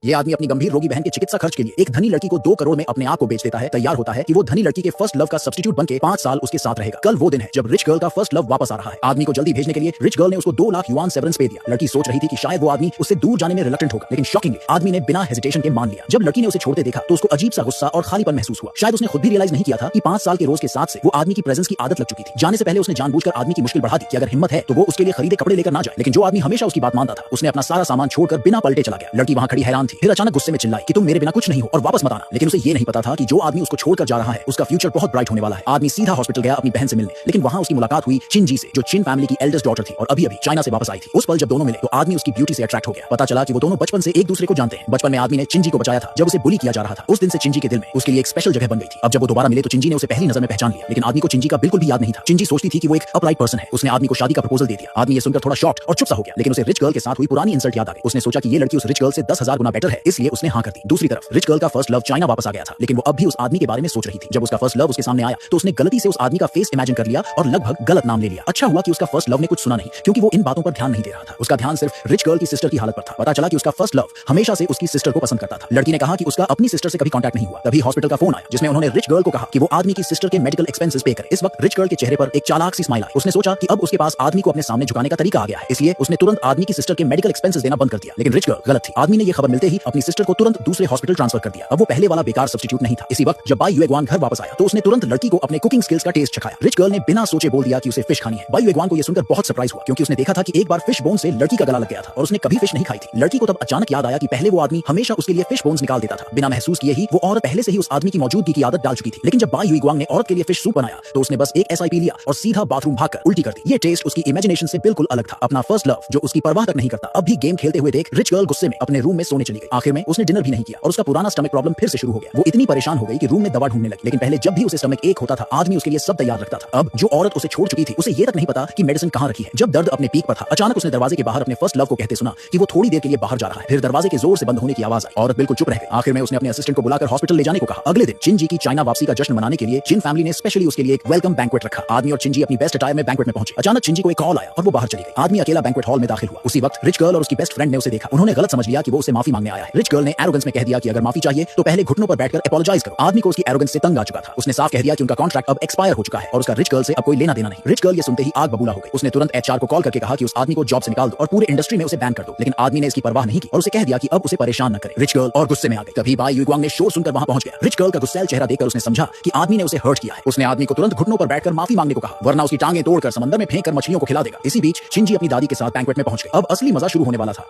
ये आदमी अपनी गंभीर रोगी बहन के चिकित्सा खर्च के लिए एक धनी लड़की को 2 करोड़ में अपने आप को बेच देता है। तैयार होता है कि वो धनी लड़की के फर्स्ट लव का सब्स्टिट्यूट बनके 5 साल उसके साथ रहेगा। कल वो दिन है जब रिच गर्ल का फर्स्ट लव वापस आ रहा है। आदमी को जल्दी भेजने के लिए रिच गर्ल ने उसको 2 लाख युआन सेवरेंस पे दिया। लड़की सोच रही थी कि शायद वो आदमी उससे दूर जाने में रिलक्टेंट होगा, लेकिन शॉकिंगली आदमी ने बिना हेजिटेशन के मान लिया। जब लड़की ने उसे छोड़ते देखा तो उसको अजीब सा गुस्सा और खालीपन महसूस हुआ। शायद उसने खुद भी रियलाइज नहीं किया था कि 5 साल के रोज के साथ से वो आदमी की प्रेजेंस की आदत लग चुकी थी। जाने से पहले उसने जानबूझकर आदमी की मुश्किल बढ़ा दी कि अगर हिम्मत है तो वो उसके लिए खरीदे कपड़े लेकर ना जाए। लेकिन जो आदमी हमेशा उसकी बात मानता था उसने अपना सारा सामान छोड़कर बिना पलटे चला गया। लड़की वहां खड़ी हैरान थी, फिर अचानक गुस्से में चिल्लाई कि तुम मेरे बिना कुछ नहीं हो और वापस मत आना। लेकिन उसे ये नहीं पता था कि जो आदमी उसको छोड़कर जा रहा है उसका फ्यूचर बहुत ब्राइट होने वाला है। आदमी सीधा हॉस्पिटल गया अपनी बहन से मिलने, लेकिन वहां उसकी मुलाकात हुई चिन जी से, जो चिन फैमिली की एल्डेस्ट डॉटर थी और अभी अभी चाइना से वापस आई थी। उस पल जब दोनों मिले तो आदमी उसकी ब्यूटी से अट्रैक्ट हो गया। पता चला कि वो दोनों बचपन से एक दूसरे को जानते हैं। बचपन में आदमी ने चिन जी को बचाया था जब उसे बुली किया जा रहा था। उस दिन से चिन जी के दिल में उसके लिए एक स्पेशल जगह बन गई थी। अब जब वो दोबारा मिले तो चिन जी ने उसे पहली नजर में पहचान लिया, लेकिन आदमी को चिन जी का बिल्कुल भी याद नहीं था। चिन जी सोचती थी कि वो एक अपराइट पर्सन है। उसने आदमी को शादी का प्रपोजल दे दिया। आदमी ये सुनकर थोड़ा शॉक्ड और चुप सा हो गया, लेकिन उसे रिच गर्ल के साथ हुई पुरानी इंसल्ट याद आ गई। उसने सोचा कि ये लड़की उस रिच गर्ल से 10,000 गुना बेटर है, इसलिए उसने हाँ कर दी। दूसरी तरफ रिच गर्ल का फर्स्ट लव चाइना वापस आ गया था, लेकिन वो अब भी उस आदमी के बारे में सोच रही थी। जब उसका फर्स्ट लव उसके सामने आया तो उसने गलती से उस आदमी का फेस इमेजिन कर लिया और लगभग गलत नाम ले लिया। अच्छा हुआ कि उसका फर्स्ट लव ने कुछ सुना नहीं, क्योंकि वो इन बातों पर ध्यान नहीं दे रहा था। उसका ध्यान सिर्फ रिच गर्ल की सिस्टर की हालत पर था। पता चला कि उसका फर्स्ट लव हमेशा से उसकी सिस्टर को पसंद करता था। लड़की ने कहा कि उसका अपनी सिस्टर से कभी कांटेक्ट नहीं हुआ। तभी हॉस्पिटल का फोन आया जिसमें उन्होंने रिच गर्ल को कहा कि वो आदमी की सिस्टर के मेडिकल एक्सपेंसेस पे करे। इस वक्त रिच गर्ल के चेहरे पर एक चालाक सी स्माइल आई। उसने सोचा कि अब उसके पास आदमी को अपने सामने झुकाने का तरीका आ गया है, इसलिए उसने तुरंत आदमी की सिस्टर के मेडिकल एक्सपेंसेस देना बंद कर दिया। लेकिन रिच गर्ल गलत थी। आदमी ने ये खबर मिलते ही अपनी सिस्टर को तुरंत दूसरे हॉस्पिटल ट्रांसफर कर दिया। अब वो पहले वाला बेकार सब्स्टिट्यूट नहीं था। इसी वक्त जब बाई युएग्वान घर वापस आया तो उसने तुरंत लड़की को अपने कुकिंग स्किल्स का टेस्ट चखाया। रिच गर्ल ने बिना सोचे बोल दिया कि उसे फिश खानी है। बाई युएग्वान को यह सुनकर बहुत सरप्राइज हुआ, क्योंकि उसने देखा था कि एक बार फिश बोन से लड़की का गला लग गया था और उसने कभी फिश नहीं खाई थी। लड़की को तब अचानक याद आया कि पहले वो आदमी हमेशा उसके लिए फिश बोन्स निकाल देता था। बिना महसूस किए ही वो औरत पहले से ही उस आदमी की मौजूदगी की आदत डाल चुकी थी। लेकिन जब बाई युएग्वान ने औरत के लिए फिश सूप बनाया तो उसने बस एक एसआईपी लिया और सीधा बाथरूम भागकर उल्टी कर दी। ये टेस्ट उसकी इमेजिनेशन से बिल्कुल अलग था। अपना फर्स्ट लव जो उसकी परवाह तक नहीं करता अब भी गेम खेलते हुए देख रिच गर्ल गुस्से में अपने रूम में सोने चली गई। आखिर में उसने डिनर भी नहीं किया और उसका पुराना स्टमक प्रॉब्लम फिर से शुरू हो गया। वो इतनी परेशान हो गई कि रूम में दवा ढूंढने लगी। लेकिन पहले जब भी उसे स्टमक एक होता था आदमी उसके लिए सब तैयार रखता था। अब जो औरत उसे छोड़ चुकी थी उसे ये तक नहीं पता कि मेडिसिन कहां रखी है। जब दर्द अपने पीक पर था अचानक उसने दरवाजे के बाहर अपने फर्स्ट लव को कहते सुना कि वो थोड़ी देर के लिए बाहर जा रहा है। फिर दरवाजे के जोर से बंद होने की आवाज आई। औरत बिल्कुल चुप रह गई। आखिर में उसने अपने असिस्टेंट को बुलाकर हॉस्पिटल ले जाने को कहा। अगले दिन चिन जी की चाइना वापसी का जश्न मनाने के लिए चिन फैमिली ने स्पेशली उसके लिए एक वेलकम बैंक्वेट रखा। आदमी और चिन जी अपनी बेस्ट अटायर में बैंक्वेट में पहुंचे। अचानक चिन जी को एक कॉल आया और वो बाहर चली गई। आदमी अकेला बैंक्वेट हॉल में दाखिल हुआ। उसी वक्त रिच गर्ल और उसकी बेस्ट फ्रेंड ने उसे देखा। उन्होंने गलत समझ लिया कि वो उसे माफी मांगने आया है। रिच गर्ल ने एरोगेंस में कह दिया कि अगर माफी चाहिए तो पहले घुटनों पर बैठकर अपॉलोजाइज करो। आदमी को उसकी एरोगेंस से तंग आ चुका था। उसने साफ कह दिया कि उनका कॉन्ट्रैक्ट अब एक्सपायर हो चुका है और उसका रिच गर्ल से अब कोई लेना देना नहीं। रिच गर्ल ये सुनते ही आग बबूला हो गई। उसने तुरंत एचआर को कॉल करके कहा कि उस आदमी को जॉब से निकाल दो और पूरे इंडस्ट्री में उसे बैन कर दो। लेकिन आदमी ने इसकी परवाह नहीं की और उसे कह दिया कि अब उसे परेशान न करे। रिच गर्ल और गुस्से में आ गई। तभी बाई युएग्वान ने शोर सुनकर वहां पहुंच गया। रिच गर्ल का गुस्सैल चेहरा देखकर उसने समझा कि आदमी ने उसे हर्ट किया है। उसने आदमी को तुरंत घुटनों पर बैठकर माफी मांगने को कहा, वरना उसकी टांगें तोड़कर समंदर में फेंककर मछलियों को खिला देगा। इसी बीच चिन जी अपनी दादी के साथ बैंक्वेट में पहुंच गए। अब असली मजा शुरू होने वाला था।